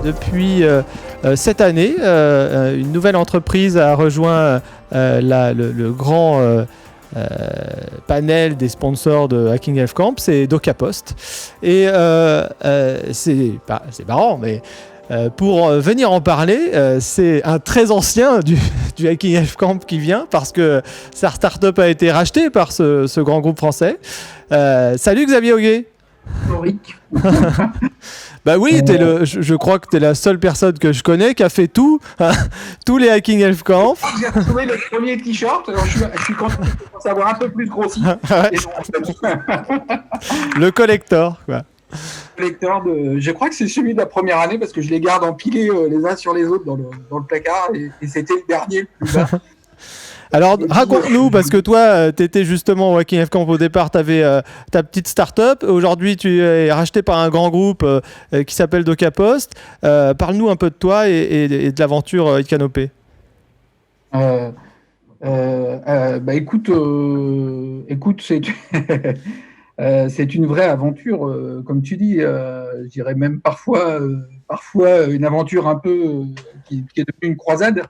depuis cette année, une nouvelle entreprise a rejoint le grand panel des sponsors de Hacking Elf Camp, c'est DokaPost. Et c'est marrant, mais pour venir en parler, c'est un très ancien du Hacking Elf Camp qui vient, parce que sa startup a été rachetée par ce grand groupe français. Salut Xavier Auguet. Historique. Bah oui, je crois que tu es la seule personne que je connais qui a fait tous les Hacking Elf Camp. J'ai retrouvé le premier t-shirt, alors je suis content de savoir un peu plus grossi. Le collector, quoi. Je crois que c'est celui de la première année parce que je les garde empilés les uns sur les autres dans le placard et c'était le dernier, le plus bas. Alors, raconte-nous, parce que toi, tu étais justement au Hacking Elf Camp au départ, tu avais ta petite start-up. Aujourd'hui, tu es racheté par un grand groupe qui s'appelle DokaPost. Parle-nous un peu de toi et de l'aventure Icanopé. Écoute, c'est une vraie aventure, comme tu dis. Je dirais même parfois une aventure un peu qui est devenue une croisade.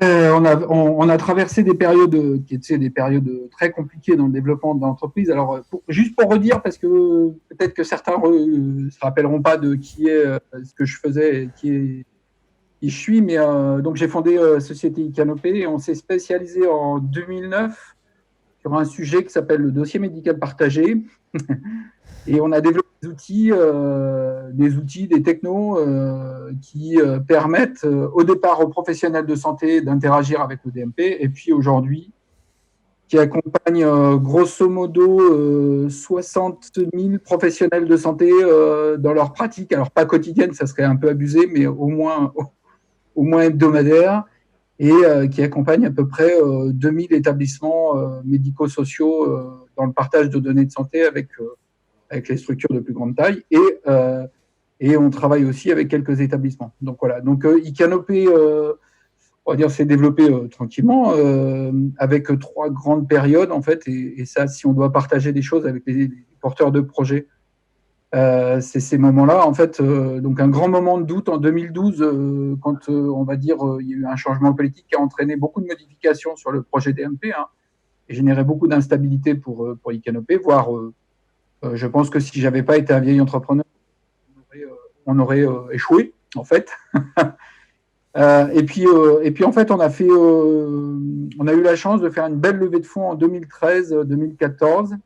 On a traversé des périodes qui étaient des périodes très compliquées dans le développement de l'entreprise. Alors, juste pour redire, parce que peut-être que certains ne se rappelleront pas de qui est ce que je faisais et qui je suis, mais donc j'ai fondé Société Icanopé et on s'est spécialisé en 2009 sur un sujet qui s'appelle le dossier médical partagé. Et on a développé des outils, des technos qui permettent au départ aux professionnels de santé d'interagir avec le DMP et puis aujourd'hui qui accompagnent grosso modo 60 000 professionnels de santé dans leur pratique. Alors pas quotidienne, ça serait un peu abusé, mais au moins hebdomadaire et qui accompagnent à peu près 2000 établissements médico-sociaux dans le partage de données de santé avec les structures de plus grande taille et on travaille aussi avec quelques établissements. Donc voilà, donc Icanopé, on va dire, s'est développé tranquillement avec 3 grandes périodes en fait et ça, si on doit partager des choses avec les porteurs de projets, c'est ces moments-là en fait. Donc un grand moment de doute en 2012 quand on va dire il y a eu un changement politique qui a entraîné beaucoup de modifications sur le projet DMP et généré beaucoup d'instabilité pour Icanopé, voire je pense que si j'avais pas été un vieil entrepreneur, on aurait échoué, en fait. Et puis en fait, on a eu la chance de faire une belle levée de fonds en 2013-2014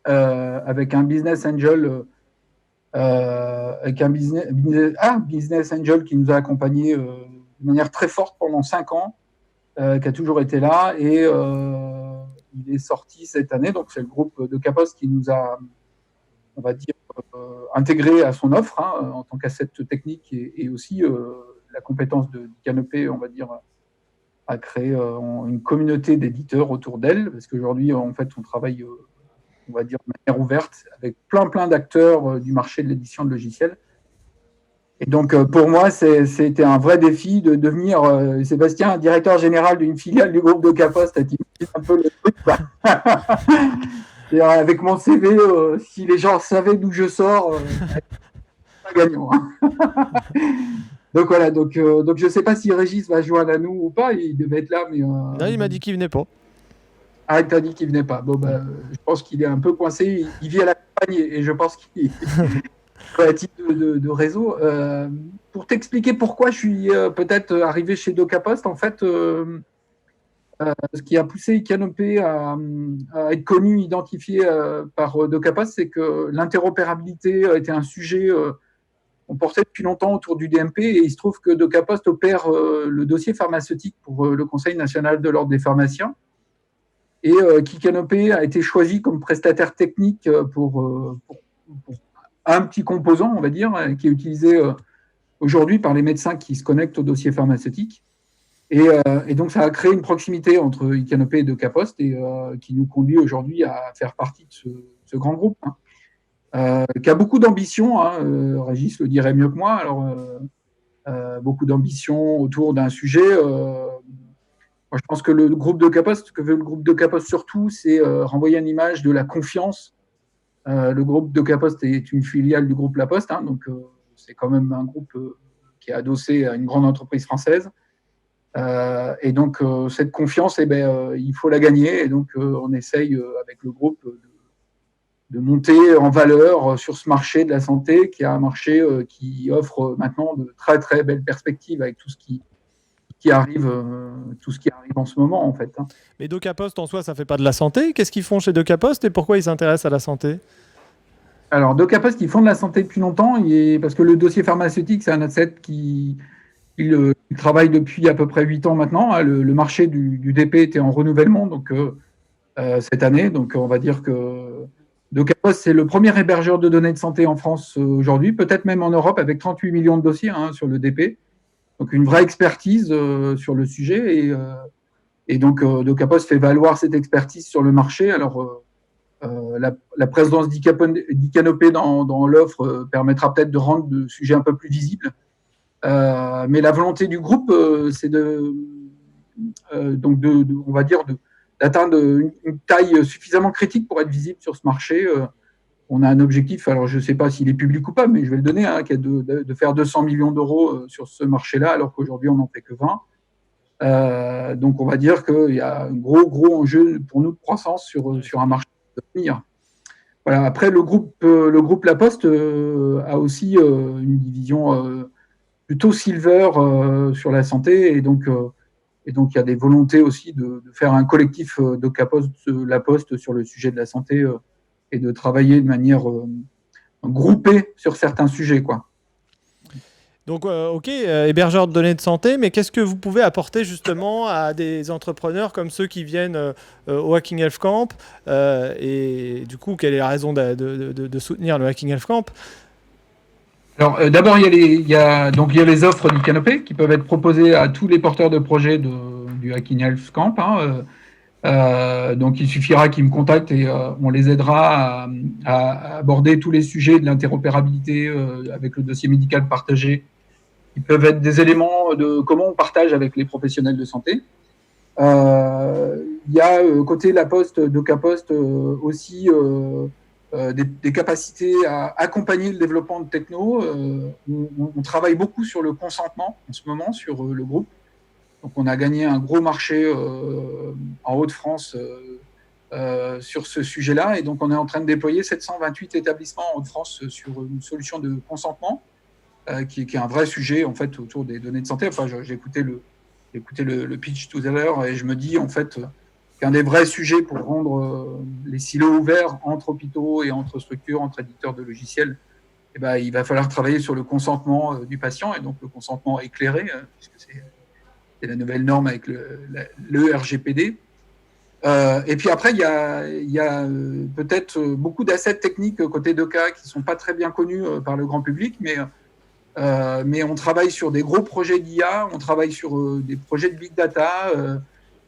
avec un business angel, business angel qui nous a accompagnés de manière très forte pendant 5 ans, qui a toujours été là et il est sorti cette année, donc c'est le groupe DokaPost qui nous a, on va dire, intégré à son offre en tant qu'asset technique et aussi la compétence de Icanopé, on va dire, à créer une communauté d'éditeurs autour d'elle, parce qu'aujourd'hui, en fait, on travaille, on va dire, de manière ouverte avec plein d'acteurs du marché de l'édition de logiciels. Et donc, pour moi, c'était un vrai défi de devenir, Sébastien, directeur général d'une filiale du groupe DokaPost. Tu imagines un peu le truc, quoi. Avec mon CV, si les gens savaient d'où je sors, pas gagnant. Donc voilà, donc je ne sais pas si Régis va joindre à nous ou pas, il devait être là. Mais, non, il m'a dit qu'il venait pas. Ah, il t'a dit qu'il venait pas. Bon, je pense qu'il est un peu coincé, il vit à la campagne et je pense qu'il à titre de réseau. Pour t'expliquer pourquoi je suis peut-être arrivé chez DokaPost, en fait, ce qui a poussé Icanopé à être connu, identifié par DokaPost, c'est que l'interopérabilité était un sujet qu'on portait depuis longtemps autour du DMP et il se trouve que DokaPost opère le dossier pharmaceutique pour le Conseil national de l'ordre des pharmaciens et qu'Icanopé a été choisi comme prestataire technique pour un petit composant, on va dire, qui est utilisé aujourd'hui par les médecins qui se connectent au dossier pharmaceutique. Et donc, ça a créé une proximité entre Icanopé et DokaPost et qui nous conduit aujourd'hui à faire partie de ce grand groupe qui a beaucoup d'ambition. Régis le dirait mieux que moi. Alors, beaucoup d'ambition autour d'un sujet. Moi, je pense que le groupe DokaPost, que veut le groupe DokaPost surtout, c'est renvoyer une image de la confiance. Le groupe DokaPost est une filiale du groupe La Poste, donc c'est quand même un groupe qui est adossé à une grande entreprise française. Et donc, cette confiance, il faut la gagner. Et donc, on essaye avec le groupe de monter en valeur sur ce marché de la santé, qui est un marché qui offre maintenant de très très belles perspectives avec tout ce qui arrive en ce moment en fait. Mais DocaPost en soi, ça fait pas de la santé. Qu'est-ce qu'ils font chez DocaPost et pourquoi ils s'intéressent à la santé? Alors, DocaPost, ils font de la santé depuis longtemps, parce que le dossier pharmaceutique, c'est un asset qui il travaille depuis à peu près 8 ans maintenant. Le marché du DP était en renouvellement donc, cette année. Donc, on va dire que DocaPost, c'est le premier hébergeur de données de santé en France aujourd'hui, peut-être même en Europe, avec 38 millions de dossiers sur le DP. Donc, une vraie expertise sur le sujet. Et donc, DocaPost fait valoir cette expertise sur le marché. Alors, la présence d'Icanopé dans l'offre permettra peut-être de rendre le sujet un peu plus visible. Mais la volonté du groupe, c'est on va dire, d'atteindre une taille suffisamment critique pour être visible sur ce marché. On a un objectif, alors je ne sais pas s'il est public ou pas, mais je vais le donner, qui est de faire 200 millions d'euros sur ce marché-là, alors qu'aujourd'hui, on n'en fait que 20. Donc, on va dire qu'il y a un gros enjeu pour nous de croissance sur un marché de venir. Voilà. Après, le groupe La Poste a aussi une division plutôt silver sur la santé, et donc il y a des volontés aussi de faire un collectif La Poste sur le sujet de la santé et de travailler de manière groupée sur certains sujets, quoi. Donc, ok, hébergeur de données de santé, mais qu'est-ce que vous pouvez apporter justement à des entrepreneurs comme ceux qui viennent au Hacking Health Camp et du coup, quelle est la raison de soutenir le Hacking Health Camp? Alors, d'abord, il y a les offres du Canopé qui peuvent être proposées à tous les porteurs de projets du Hacking Health Camp. Donc, il suffira qu'ils me contactent et on les aidera à aborder tous les sujets de l'interopérabilité avec le dossier médical partagé, qui peuvent être des éléments de comment on partage avec les professionnels de santé. Il y a côté La Poste, DocaPost aussi des capacités à accompagner le développement de techno. On travaille beaucoup sur le consentement en ce moment sur le groupe. Donc, on a gagné un gros marché en Hauts-de-France sur ce sujet-là. Et donc, on est en train de déployer 728 établissements en Hauts-de-France sur une solution de consentement qui est un vrai sujet en fait autour des données de santé. Enfin, j'ai écouté le pitch tout à l'heure et je me dis en fait qu'un des vrais sujets pour rendre les silos ouverts entre hôpitaux et entre structures, entre éditeurs de logiciels, il va falloir travailler sur le consentement du patient et donc le consentement éclairé, puisque c'est la nouvelle norme avec le RGPD. Et puis après, il y a peut-être beaucoup d'assets techniques côté Doca qui ne sont pas très bien connus par le grand public, mais on travaille sur des gros projets d'IA, on travaille sur des projets de big data.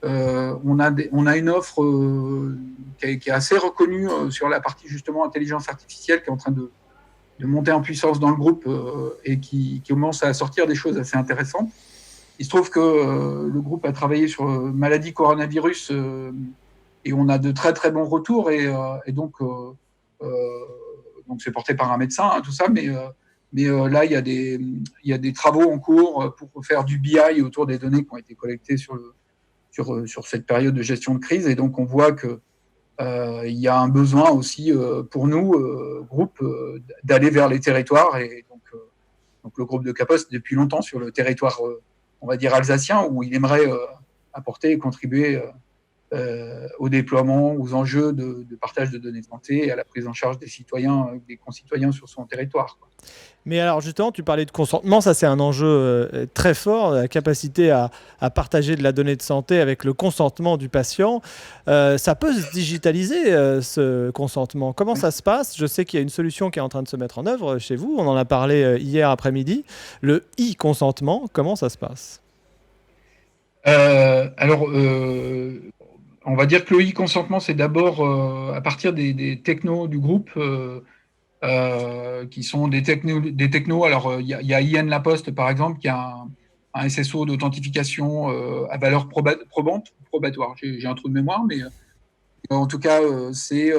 On a une offre qui est assez reconnue sur la partie justement intelligence artificielle, qui est en train de monter en puissance dans le groupe et qui commence à sortir des choses assez intéressantes. Il se trouve que le groupe a travaillé sur maladie coronavirus et on a de très très bons retours et donc c'est porté par un médecin, tout ça, mais là il y a des travaux en cours pour faire du BI autour des données qui ont été collectées sur cette période de gestion de crise, et donc on voit que il y a un besoin aussi pour nous, groupe, d'aller vers les territoires, et donc le groupe DocaPost depuis longtemps sur le territoire on va dire alsacien, où il aimerait apporter et contribuer au déploiement, aux enjeux de partage de données de santé et à la prise en charge des concitoyens sur son territoire, quoi. Mais alors justement, tu parlais de consentement, ça c'est un enjeu très fort, la capacité à partager de la donnée de santé avec le consentement du patient. Ça peut se digitaliser, ce consentement. Comment ça se passe? Je sais qu'il y a une solution qui est en train de se mettre en œuvre chez vous, on en a parlé hier après-midi. Le e-consentement, comment ça se passe? Alors, on va dire que le e-consentement, c'est d'abord à partir des technos du groupe qui sont des technos. Alors, il y a IN La Poste, par exemple, qui a un SSO d'authentification à valeur probatoire. J'ai un trou de mémoire, mais en tout cas, c'est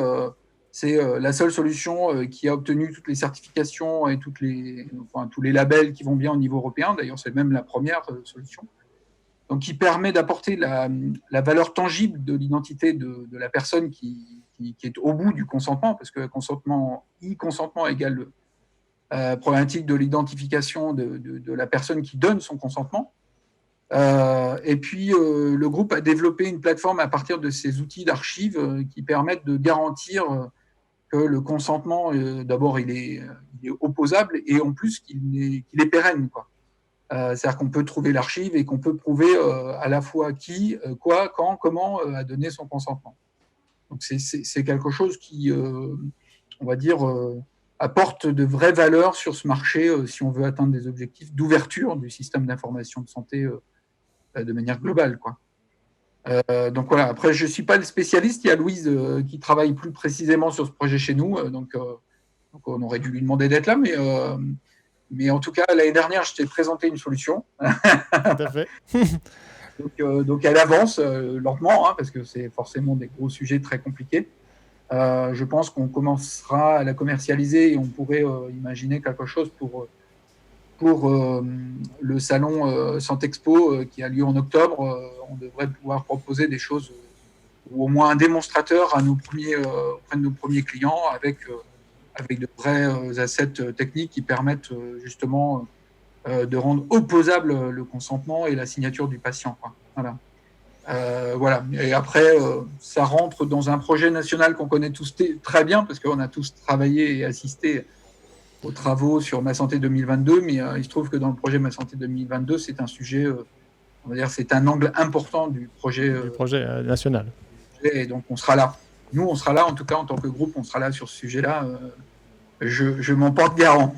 C'est la seule solution qui a obtenu toutes les certifications et tous les labels qui vont bien au niveau européen. D'ailleurs, c'est même la première solution. Donc, qui permet d'apporter la valeur tangible de l'identité de la personne qui est au bout du consentement, parce que consentement égale problématique de l'identification de la personne qui donne son consentement. Et puis, le groupe a développé une plateforme à partir de ces outils d'archives qui permettent de garantir que le consentement, d'abord, il est opposable et en plus qu'il est pérenne, quoi. C'est-à-dire qu'on peut trouver l'archive et qu'on peut prouver à la fois qui, quoi, quand, comment a donné son consentement. Donc, c'est quelque chose qui, on va dire, apporte de vraies valeurs sur ce marché si on veut atteindre des objectifs d'ouverture du système d'information de santé de manière globale, quoi. Donc voilà, après je ne suis pas le spécialiste, il y a Louise qui travaille plus précisément sur ce projet chez nous, donc on aurait dû lui demander d'être là, mais en tout cas l'année dernière je t'ai présenté une solution. Tout à fait. donc elle avance lentement, parce que c'est forcément des gros sujets très compliqués. Je pense qu'on commencera à la commercialiser et on pourrait imaginer quelque chose pour le salon Santexpo qui a lieu en octobre. On devrait pouvoir proposer des choses, ou au moins un démonstrateur auprès de nos premiers clients avec de vrais assets techniques qui permettent justement de rendre opposable le consentement et la signature du patient, quoi. Voilà. Et après, ça rentre dans un projet national qu'on connaît tous très bien, parce qu'on a tous travaillé et assisté aux travaux sur Ma Santé 2022, mais il se trouve que dans le projet Ma Santé 2022, c'est un sujet, on va dire, c'est un angle important du projet national. Et donc, on sera là. Nous, on sera là, en tout cas, en tant que groupe, on sera là sur ce sujet-là. Je m'en porte garant.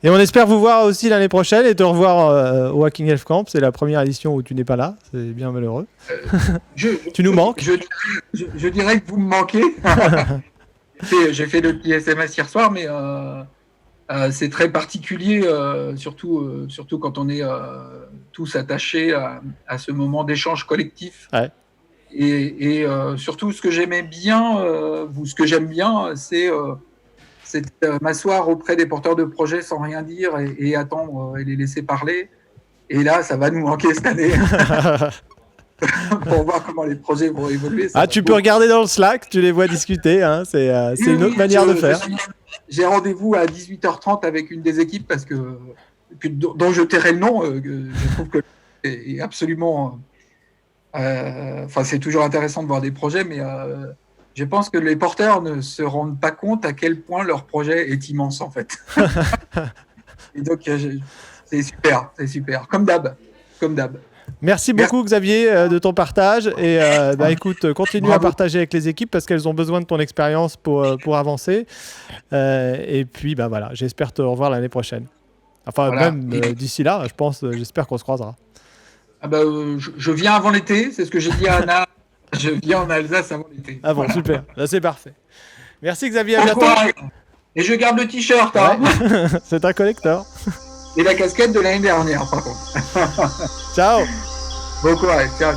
Et on espère vous voir aussi l'année prochaine et te revoir au Hacking Health Camp. C'est la première édition où tu n'es pas là. C'est bien malheureux. Tu nous manques. Je dirais que vous me manquez. J'ai fait le petit SMS hier soir, mais c'est très particulier, surtout quand on est tous attachés à ce moment d'échange collectif. Ouais. Et surtout, ce que j'aime bien, c'est m'asseoir auprès des porteurs de projets sans rien dire et attendre et les laisser parler. Et là, ça va nous manquer cette année. Pour voir comment les projets vont évoluer. Tu peux regarder dans le Slack, tu les vois discuter, hein, c'est une autre manière de faire. J'ai rendez-vous à 18h30 avec une des équipes dont je tairai le nom, je trouve que c'est absolument... c'est toujours intéressant de voir des projets, mais je pense que les porteurs ne se rendent pas compte à quel point leur projet est immense, en fait. Et donc, c'est super, comme d'hab. Merci beaucoup Xavier de ton partage et écoute, continue à partager avec les équipes parce qu'elles ont besoin de ton expérience pour avancer et puis voilà, j'espère te revoir l'année prochaine. Enfin voilà. Même d'ici là, j'espère qu'on se croisera. Je viens avant l'été, c'est ce que j'ai dit à Anna. Je viens en Alsace avant l'été. Ah bon, voilà. Super, là c'est parfait. Merci Xavier, à bientôt. Et je garde le t-shirt. Hein. Ouais. C'est un collector. Et la casquette de l'année dernière, par contre. Ciao. Bon courage, ciao.